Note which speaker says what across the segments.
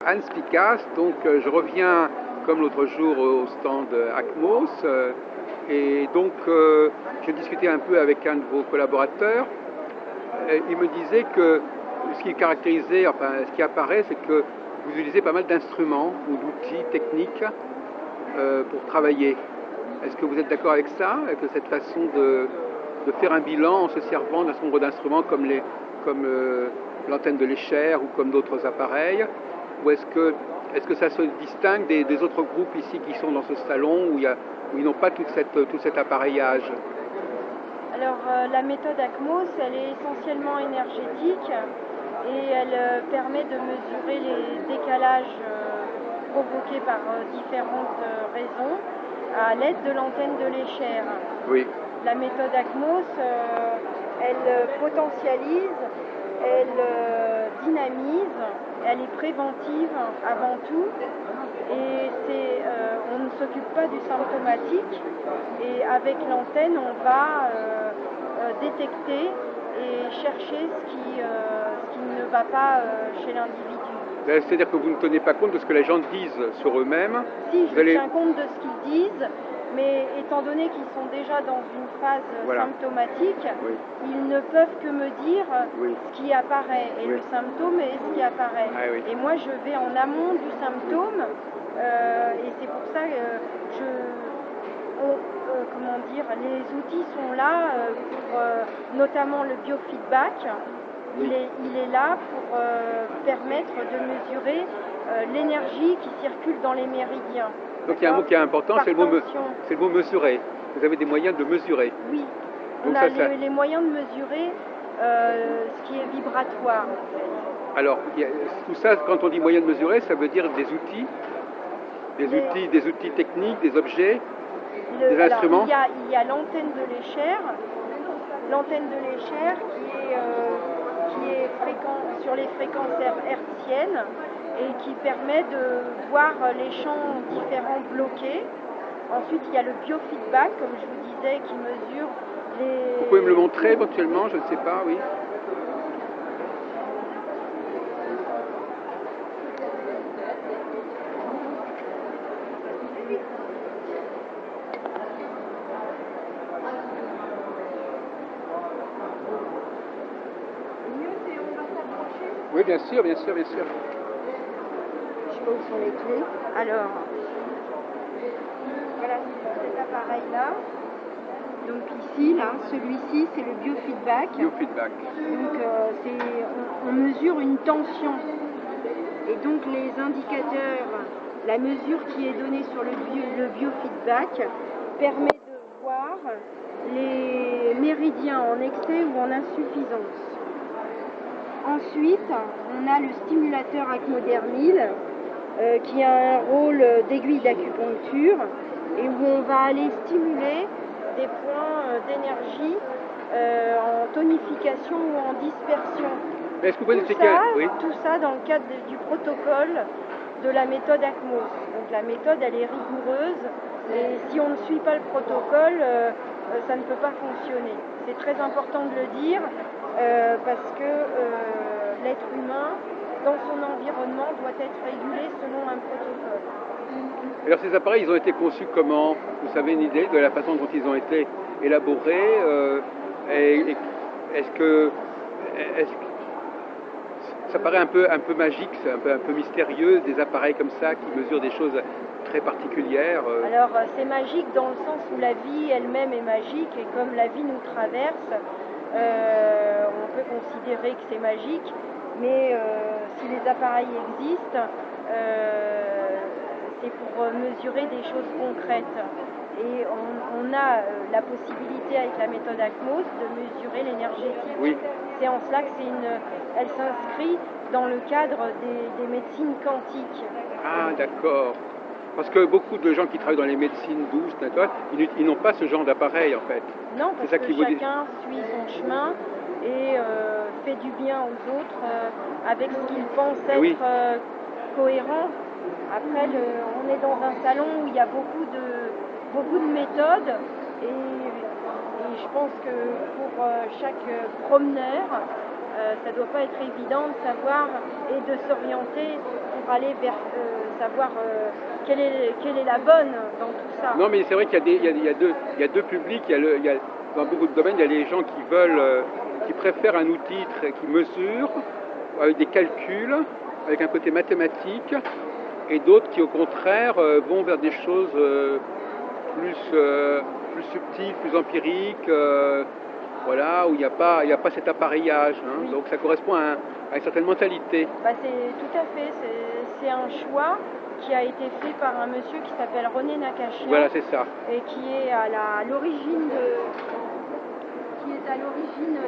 Speaker 1: Hans Picasse, donc je reviens comme l'autre jour au stand Acmos et donc j'ai discuté un peu avec un de vos collaborateurs. Il me disait que ce qui caractérisait, enfin ce qui apparaît, c'est que vous utilisez pas mal d'instruments ou d'outils techniques pour travailler. Est-ce que vous êtes d'accord avec ça, avec cette façon de faire un bilan en se servant d'un certain nombre d'instruments comme l'antenne de l'Escher ou comme d'autres appareils? Ou est-ce que ça se distingue des autres groupes ici qui sont dans ce salon où ils n'ont pas tout cet appareillage?
Speaker 2: Alors la méthode Acmos, elle est essentiellement énergétique et elle permet de mesurer les décalages provoqués par différentes raisons à l'aide de l'antenne de l'Escher.
Speaker 1: Oui.
Speaker 2: La méthode Acmos, elle potentialise, elle dynamise, elle est préventive avant tout et on ne s'occupe pas du symptomatique et avec l'antenne on va détecter et chercher ce qui ne va pas chez l'individu.
Speaker 1: C'est-à-dire que vous ne tenez pas compte de ce que les gens disent sur eux-mêmes?
Speaker 2: Si, je tiens compte de ce qu'ils disent, mais étant donné qu'ils sont déjà dans une phase symptomatique, oui, ils ne peuvent que me dire ce qui apparaît, et le symptôme est ce qui apparaît.
Speaker 1: Ah, oui.
Speaker 2: Et moi, je vais en amont du symptôme, et c'est pour ça que les outils sont là pour notamment le biofeedback.
Speaker 1: Oui.
Speaker 2: Il est là pour permettre de mesurer l'énergie qui circule dans les méridiens.
Speaker 1: Donc il y a un mot qui est important, c'est le mot mesurer. Vous avez des moyens de mesurer.
Speaker 2: Oui,
Speaker 1: donc
Speaker 2: on a les moyens de mesurer ce qui est vibratoire en fait.
Speaker 1: Alors, tout ça, quand on dit moyen de mesurer, ça veut dire des outils, des outils techniques, des objets, des instruments.
Speaker 2: Il y a l'antenne de l'Escher, qui est sur les fréquences hertziennes et qui permet de voir les champs différents bloqués. Ensuite, il y a le biofeedback, comme je vous disais, qui mesure les...
Speaker 1: Vous pouvez me le montrer éventuellement, je ne sais pas, oui. Oui, bien sûr, bien sûr, bien sûr.
Speaker 2: Je sais pas où sont les clés. Alors, voilà cet appareil-là. Donc ici, là, celui-ci, c'est le biofeedback.
Speaker 1: Biofeedback.
Speaker 2: Donc on mesure une tension. Et donc les indicateurs, la mesure qui est donnée sur le biofeedback permet de voir les méridiens en excès ou en insuffisance. Ensuite, on a le stimulateur acmodermile qui a un rôle d'aiguille d'acupuncture et où on va aller stimuler des points d'énergie en tonification ou en dispersion.
Speaker 1: Est-ce que vous pouvez expliquer?
Speaker 2: Tout ça dans le cadre du protocole de la méthode Acmos. Donc la méthode, elle est rigoureuse et si on ne suit pas le protocole, ça ne peut pas fonctionner. C'est très important de le dire parce que l'être humain, dans son environnement, doit être régulé selon un protocole.
Speaker 1: Alors ces appareils, ils ont été conçus comment? Vous avez une idée de la façon dont ils ont été élaborés? Est-ce que ça paraît un peu magique, c'est un peu mystérieux, des appareils comme ça qui mesurent des choses très particulières?
Speaker 2: Alors c'est magique dans le sens où la vie elle-même est magique et comme la vie nous traverse, on peut considérer que c'est magique, mais si les appareils existent, c'est pour mesurer des choses concrètes. Et on a la possibilité avec la méthode Acmos de mesurer l'énergétique.
Speaker 1: Oui.
Speaker 2: C'est en cela que elle s'inscrit dans le cadre des médecines quantiques.
Speaker 1: Ah d'accord. Parce que beaucoup de gens qui travaillent dans les médecines douces, ils n'ont pas ce genre d'appareil en fait.
Speaker 2: Non, parce que chacun suit son chemin et fait du bien aux autres avec ce qu'il pense être cohérent. Après, on est dans un salon où il y a beaucoup de méthodes et je pense que pour chaque promeneur, ça ne doit pas être évident de savoir et de s'orienter pour aller vers savoir quelle est la bonne dans tout ça.
Speaker 1: Non, mais c'est vrai qu'il y a deux publics. Dans beaucoup de domaines, il y a les gens qui veulent, qui préfèrent un outil qui mesure, avec des calculs, avec un côté mathématique, et d'autres qui, au contraire, vont vers des choses plus subtiles, plus empiriques, voilà, où il n'y a pas cet appareillage. Hein.
Speaker 2: Oui.
Speaker 1: Donc ça correspond à une certaine mentalité.
Speaker 2: Bah, c'est tout à fait. C'est un choix qui a été fait par un monsieur qui s'appelle René Nakachian.
Speaker 1: Voilà, c'est ça.
Speaker 2: Et qui est à l'origine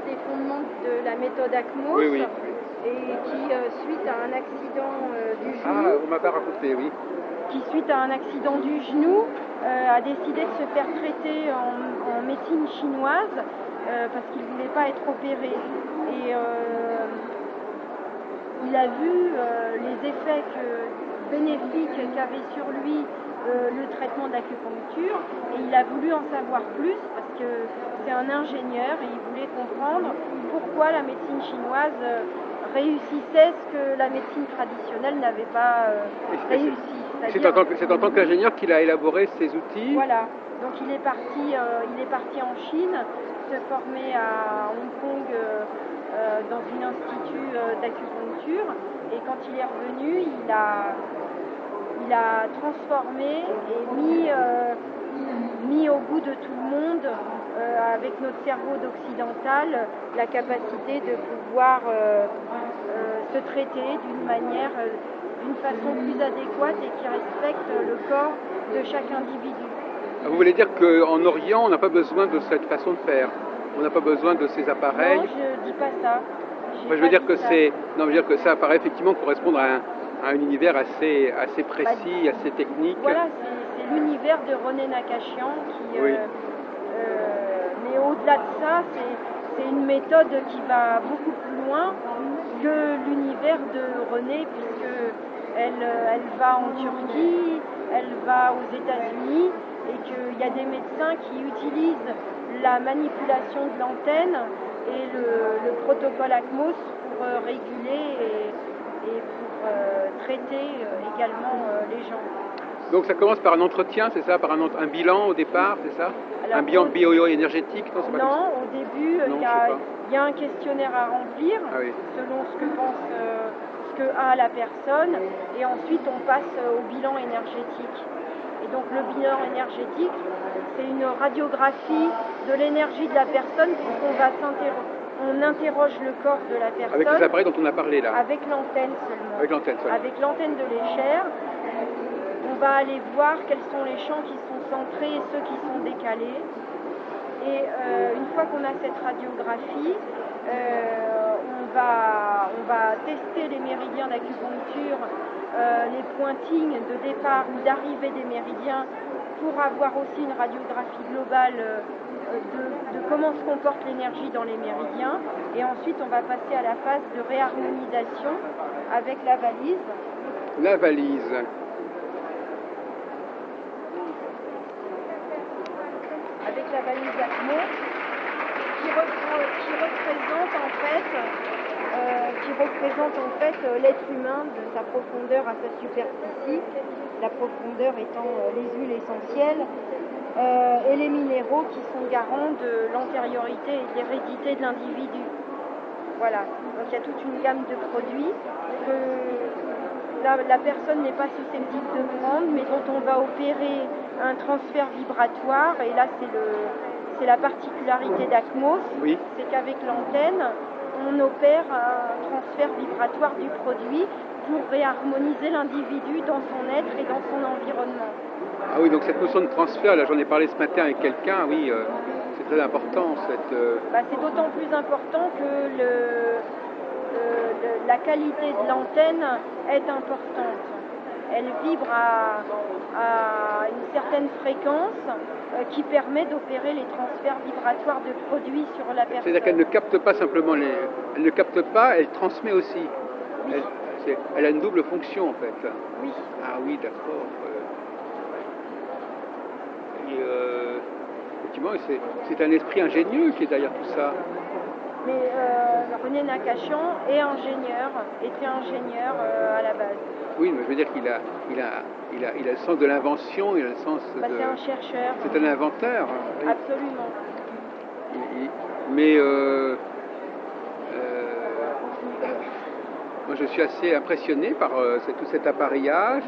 Speaker 2: des fondements de la méthode ACMOS.
Speaker 1: Oui, oui.
Speaker 2: Et qui, suite à un accident du genou...
Speaker 1: Ah, on m'avait raconté, oui.
Speaker 2: Qui, suite à un accident du genou, a décidé de se faire traiter en médecine chinoise parce qu'il ne voulait pas être opéré. Et il a vu les effets bénéfiques qu'avait sur lui le traitement de l'acupuncture et il a voulu en savoir plus parce que c'est un ingénieur et il voulait comprendre pourquoi la médecine chinoise réussissait ce que la médecine traditionnelle n'avait pas réussi.
Speaker 1: C'est en tant qu'ingénieur qu'il a élaboré ces outils.
Speaker 2: Voilà, donc il est parti en Chine, se former à Hong Kong dans un institut d'acupuncture et quand il est revenu, il a transformé et mis au goût de tout le monde, avec notre cerveau d'occidental, la capacité de pouvoir se traiter d'une façon plus adéquate et qui respecte le corps de chaque individu.
Speaker 1: Vous voulez dire qu'en Orient, on n'a pas besoin de cette façon de faire? On n'a pas besoin de ces appareils?
Speaker 2: Non, je ne dis pas ça.
Speaker 1: Moi, je veux dire que ça paraît effectivement correspondre à un univers assez précis, assez technique.
Speaker 2: Voilà, c'est l'univers de René Nakachian qui...
Speaker 1: Oui.
Speaker 2: Mais au-delà de ça, c'est une méthode qui va beaucoup plus loin que l'univers de René, puisqu'elle va en Turquie, elle va aux États-Unis, et qu'il y a des médecins qui utilisent la manipulation de l'antenne et le protocole ACMOS pour réguler et pour traiter également les gens.
Speaker 1: Donc ça commence par un entretien, c'est ça? Par un bilan au départ, c'est ça?
Speaker 2: Alors,
Speaker 1: un bilan bio-énergétique?
Speaker 2: Non, au début, il y a un questionnaire à remplir, selon ce que a la personne, et ensuite on passe au bilan énergétique. Et donc le bilan énergétique, c'est une radiographie de l'énergie de la personne, puisqu'on interroge le corps de la personne.
Speaker 1: Avec les appareils dont on a parlé là?
Speaker 2: Avec l'antenne seulement.
Speaker 1: Avec l'antenne seulement.
Speaker 2: Avec l'antenne de l'échelle. On va aller voir quels sont les champs qui sont centrés et ceux qui sont décalés. Et une fois qu'on a cette radiographie, on va tester les méridiens d'acupuncture, les pointings de départ ou d'arrivée des méridiens pour avoir aussi une radiographie globale de comment se comporte l'énergie dans les méridiens. Et ensuite, on va passer à la phase de réharmonisation avec la valise.
Speaker 1: La valise.
Speaker 2: Avec la valise ACMOS, qui représente en fait l'être humain de sa profondeur à sa superficie, la profondeur étant les huiles essentielles et les minéraux qui sont garants de l'antériorité et de l'hérédité de l'individu. Voilà, donc il y a toute une gamme de produits que la personne n'est pas susceptible de prendre, mais dont on va opérer un transfert vibratoire, et là c'est la particularité d'ACMOS,
Speaker 1: oui.
Speaker 2: C'est qu'avec l'antenne, on opère un transfert vibratoire du produit pour réharmoniser l'individu dans son être et dans son environnement.
Speaker 1: Ah oui, donc cette notion de transfert, là j'en ai parlé ce matin avec quelqu'un, oui, c'est très important.
Speaker 2: C'est d'autant plus important que la qualité de l'antenne est importante. Elle vibre à une certaine fréquence qui permet d'opérer les transferts vibratoires de produits sur la personne.
Speaker 1: C'est-à-dire qu'elle ne capte pas simplement elle ne capte pas, elle transmet aussi.
Speaker 2: Oui.
Speaker 1: Elle a une double fonction en fait.
Speaker 2: Oui.
Speaker 1: Ah oui, d'accord. Effectivement, c'est un esprit ingénieux qui est derrière tout ça.
Speaker 2: Mais René Nakachian est ingénieur, était ingénieur à la base.
Speaker 1: Oui, mais je veux dire qu'il a le sens de l'invention, il a le sens de...
Speaker 2: C'est un chercheur.
Speaker 1: C'est un inventeur. Oui.
Speaker 2: Absolument.
Speaker 1: Mais moi je suis assez impressionné par tout cet appareillage.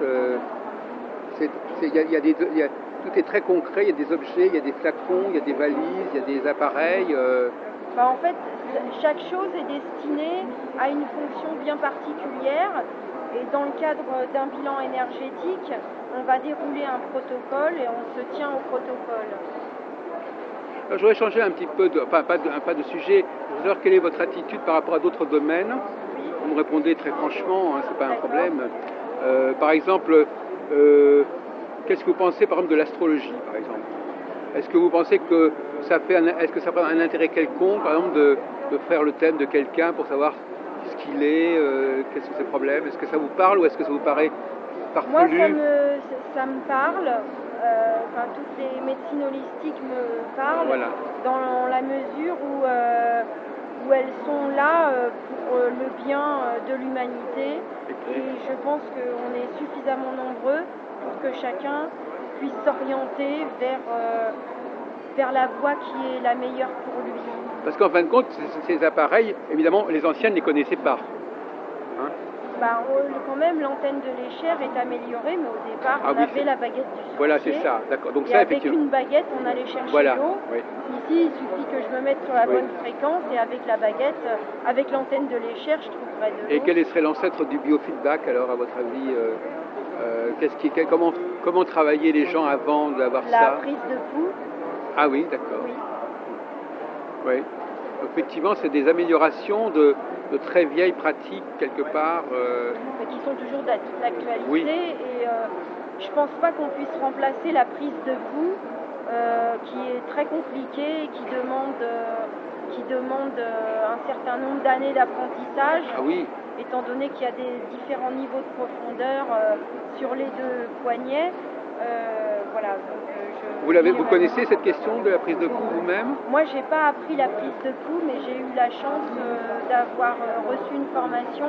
Speaker 1: Tout est très concret, il y a des objets, il y a des flacons, il y a des valises, il y a des appareils.
Speaker 2: En fait, chaque chose est destinée à une fonction bien particulière. Et dans le cadre d'un bilan énergétique, on va dérouler un protocole et on se tient au protocole.
Speaker 1: Alors, je voudrais changer un petit peu, pas de sujet. Je voudrais savoir quelle est votre attitude par rapport à d'autres domaines. Vous me répondez très franchement, hein, c'est pas un problème. Par exemple, qu'est-ce que vous pensez par exemple de l'astrologie, par exemple? Est-ce que vous pensez que ça fait un intérêt quelconque, par exemple, de faire le thème de quelqu'un pour savoir ce qu'il est, quels sont ses problèmes? Est-ce que ça vous parle ou est-ce que ça vous paraît farfelu?
Speaker 2: Moi, ça me parle. Toutes les médecines holistiques me parlent, voilà, dans la mesure où elles sont là pour le bien de l'humanité. Et je pense qu'on est suffisamment nombreux pour que chacun puisse s'orienter vers la voie qui est la meilleure pour lui.
Speaker 1: Parce qu'en fin de compte, ces appareils, évidemment, les anciens ne les connaissaient pas. Hein?
Speaker 2: Quand même, l'antenne de l'échelle est améliorée, mais au départ, on avait la baguette du sorcier.
Speaker 1: Voilà, c'est ça, d'accord. Donc
Speaker 2: et
Speaker 1: ça,
Speaker 2: avec une baguette, on allait chercher l'eau.
Speaker 1: Oui.
Speaker 2: Ici, il suffit que je me mette sur la bonne fréquence, et avec la baguette, avec l'antenne de l'échelle, je trouverai de l'eau.
Speaker 1: Et quel serait l'ancêtre du biofeedback, alors, à votre avis? Comment travailler les gens avant d'avoir ça?
Speaker 2: La prise de pouls.
Speaker 1: Ah oui, d'accord.
Speaker 2: Oui.
Speaker 1: Oui. Effectivement, c'est des améliorations de très vieilles pratiques, quelque part.
Speaker 2: Qui sont toujours d'actualité.
Speaker 1: Oui.
Speaker 2: Et je ne pense pas qu'on puisse remplacer la prise de pouls, qui est très compliquée et qui demande un certain nombre d'années d'apprentissage.
Speaker 1: Ah oui.
Speaker 2: Étant donné qu'il y a des différents niveaux de profondeur sur les deux poignets. Voilà, donc,
Speaker 1: vous connaissez cette question de la prise de pouls vous-même?
Speaker 2: Moi, je n'ai pas appris la prise de pouls, mais j'ai eu la chance d'avoir reçu une formation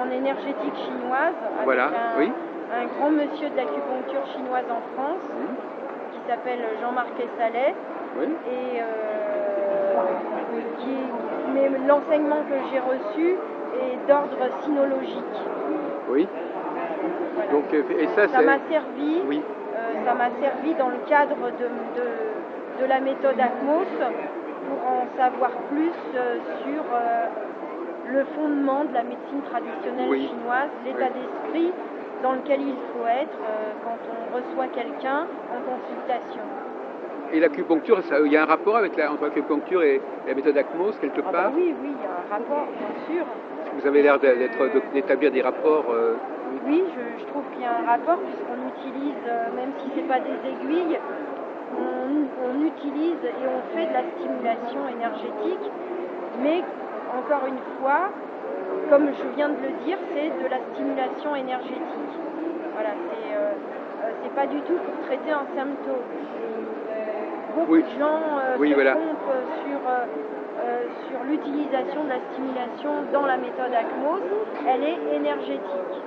Speaker 2: en énergétique chinoise avec un grand monsieur de l'acupuncture chinoise en France, qui s'appelle Jean-Marc Essalet.
Speaker 1: Oui.
Speaker 2: Et mais l'enseignement que j'ai reçu est d'ordre sinologique.
Speaker 1: Oui.
Speaker 2: Voilà.
Speaker 1: Donc, et ça
Speaker 2: m'a servi.
Speaker 1: Oui.
Speaker 2: Ça m'a servi dans le cadre de la méthode ACMOS pour en savoir plus sur le fondement de la médecine traditionnelle chinoise, l'état d'esprit dans lequel il faut être quand on reçoit quelqu'un en consultation. Et
Speaker 1: l'acupuncture, il y a un rapport entre l'acupuncture et la méthode ACMOS quelque part?
Speaker 2: Oui, il y a un rapport, bien sûr.
Speaker 1: Vous avez l'air d'établir des rapports.
Speaker 2: Oui, je trouve qu'il y a un rapport puisqu'on utilise, même si ce n'est pas des aiguilles, on utilise et on fait de la stimulation énergétique, mais encore une fois, comme je viens de le dire, c'est de la stimulation énergétique. Voilà, c'est pas du tout pour traiter un symptôme. Beaucoup de gens se trompent sur l'utilisation de la stimulation dans la méthode ACMOS. Elle est énergétique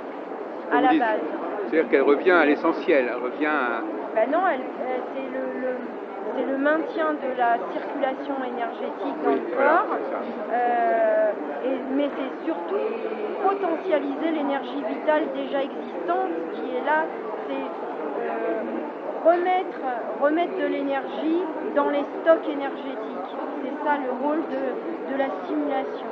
Speaker 2: à la base.
Speaker 1: C'est-à-dire qu'elle revient à l'essentiel, elle revient à...
Speaker 2: Non, c'est le maintien de la circulation énergétique dans le corps, mais c'est surtout potentialiser l'énergie vitale déjà existante qui est là, c'est remettre de l'énergie dans les stocks énergétiques. C'est ça le rôle de la stimulation.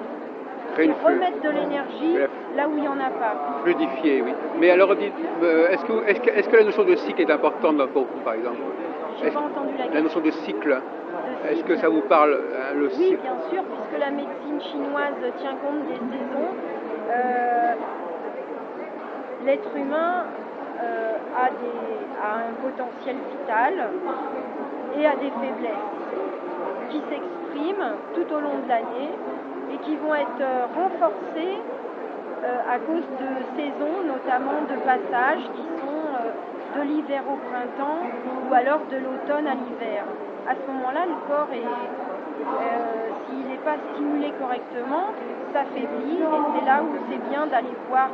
Speaker 2: Remettre de l'énergie là où il n'y en a pas.
Speaker 1: Fluidifier, oui. Mais alors, est-ce que la notion de cycle est importante pour vous, par exemple?
Speaker 2: Je n'ai pas entendu la question.
Speaker 1: La notion de cycle. Est-ce que ça vous parle, le cycle?
Speaker 2: Oui, bien sûr, puisque la médecine chinoise tient compte des saisons. L'être humain a un potentiel vital et a des faiblesses qui s'expriment tout au long de l'année et qui vont être renforcées à cause de saisons, notamment de passages qui sont de l'hiver au printemps ou alors de l'automne à l'hiver. À ce moment-là, le corps est, s'il n'est pas stimulé correctement, s'affaiblit, et c'est là où c'est bien d'aller voir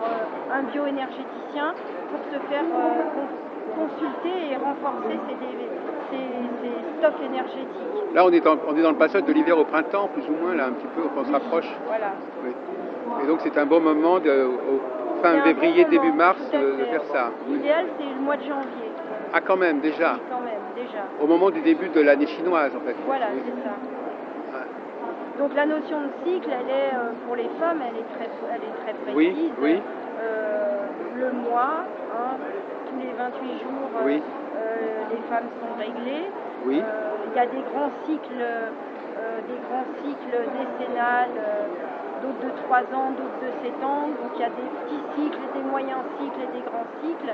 Speaker 2: un bioénergéticien pour se faire consulter et renforcer ses stocks énergétiques.
Speaker 1: Là, on est dans le passage de l'hiver au printemps, plus ou moins, là, un petit peu, on se rapproche.
Speaker 2: Voilà.
Speaker 1: Oui. Et donc, c'est un bon moment, fin février, début mars, de faire ça.
Speaker 2: L'idéal, c'est le mois de janvier.
Speaker 1: Ah, quand même, déjà.
Speaker 2: Oui, quand même, déjà.
Speaker 1: Au moment du début de l'année chinoise, en fait.
Speaker 2: Voilà,
Speaker 1: oui.
Speaker 2: c'est ça.
Speaker 1: Ouais.
Speaker 2: Donc la notion de cycle, elle est pour les femmes, elle est très précise.
Speaker 1: Oui, oui.
Speaker 2: Le mois, hein, tous les 28 jours,
Speaker 1: oui.
Speaker 2: Les femmes sont réglées.
Speaker 1: Oui.
Speaker 2: Il y a des grands cycles décennales, d'autres de 3 ans, d'autres de 7 ans. Donc il y a des petits cycles, des moyens cycles et des grands cycles.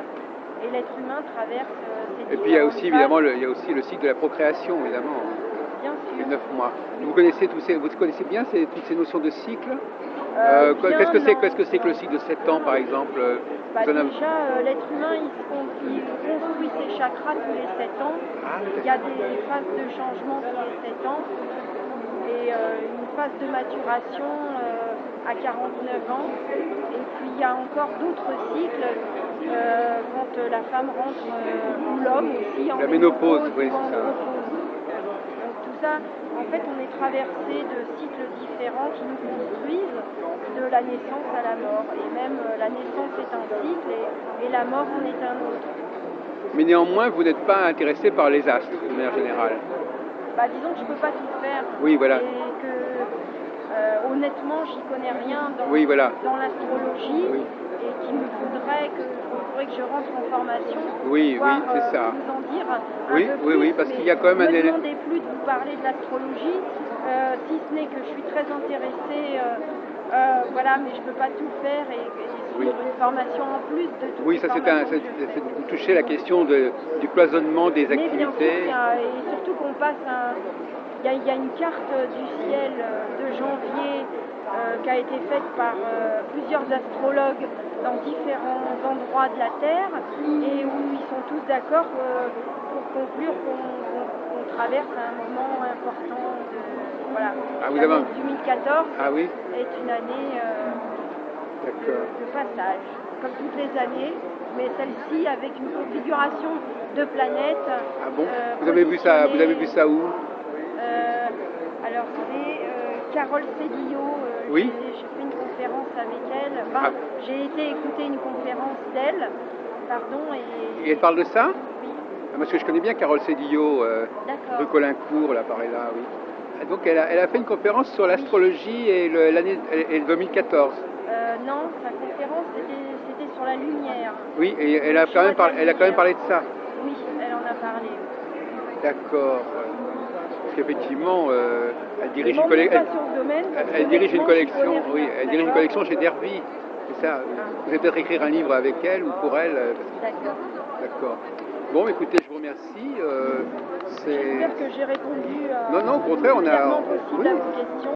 Speaker 2: Et l'être humain traverse ces
Speaker 1: Et puis il y a aussi évidemment
Speaker 2: phases.
Speaker 1: il y a aussi le cycle de la procréation, évidemment.
Speaker 2: Bien sûr.
Speaker 1: 9 mois.
Speaker 2: Oui.
Speaker 1: Vous connaissez bien toutes ces notions de cycle? Qu'est-ce que c'est que le cycle de 7 ans, par exemple?
Speaker 2: Déjà, l'être humain, il construit ses chakras tous les 7 ans.
Speaker 1: Ah,
Speaker 2: il y a des phases de changement tous les 7 ans. Et une phase de maturation à 49 ans. Et puis il y a encore d'autres cycles quand la femme rentre, ou l'homme aussi, en
Speaker 1: la ménopause, oui,
Speaker 2: ou en
Speaker 1: c'est ça.
Speaker 2: ménopause. Donc tout ça, en fait, on est traversé de cycles différents qui nous construisent de la naissance à la mort. Et même la naissance est un cycle et la mort en est un autre.
Speaker 1: Mais néanmoins, vous n'êtes pas intéressé par les astres, de manière générale.
Speaker 2: Disons que je ne peux pas tout faire.
Speaker 1: Oui, voilà.
Speaker 2: Et que, honnêtement, j'y connais rien
Speaker 1: oui, voilà.
Speaker 2: dans l'astrologie.
Speaker 1: Oui.
Speaker 2: Et qu'il me faudrait que je rentre en formation pour
Speaker 1: pouvoir c'est ça.
Speaker 2: vous en dire un
Speaker 1: oui,
Speaker 2: peu
Speaker 1: oui,
Speaker 2: plus.
Speaker 1: Oui, parce qu'il y a quand même
Speaker 2: un élément. Ne me demandez plus de vous parler de l'astrologie, si ce n'est que je suis très intéressée, voilà, mais je ne peux pas tout faire et suivre une formation en plus de tout.
Speaker 1: Oui, ça c'est vous touchez la question du cloisonnement des activités.
Speaker 2: Bien sûr, et surtout qu'on passe il y a une carte du ciel de janvier qui a été faite par plusieurs astrologues dans différents endroits de la Terre et où ils sont tous d'accord pour conclure qu'on traverse un moment important. Voilà. L'année 2014 est une année de passage, comme toutes les années, mais celle-ci avec une configuration de planètes.
Speaker 1: Ah bon? Vous avez vu ça où?
Speaker 2: Alors c'est Carole Cédillo.
Speaker 1: Oui.
Speaker 2: J'ai fait une conférence avec elle. J'ai été écouter une conférence d'elle, pardon.
Speaker 1: Et elle parle de ça?
Speaker 2: Oui.
Speaker 1: Parce que je connais bien Carole Cédillo, rue Colincourt, là, par là, oui. Donc elle a fait une conférence sur l'astrologie et le 2014.
Speaker 2: Non, sa conférence c'était sur la lumière.
Speaker 1: Oui, et elle a quand même parlé de ça.
Speaker 2: Oui, elle en a parlé.
Speaker 1: D'accord. Parce qu'effectivement, elle dirige une collection chez Derby. C'est ça. Vous allez peut-être écrire un livre avec elle ou pour elle. D'accord. Bon, écoutez, je vous remercie.
Speaker 2: J'espère que j'ai répondu
Speaker 1: non, au contraire, on a.
Speaker 2: à vos questions.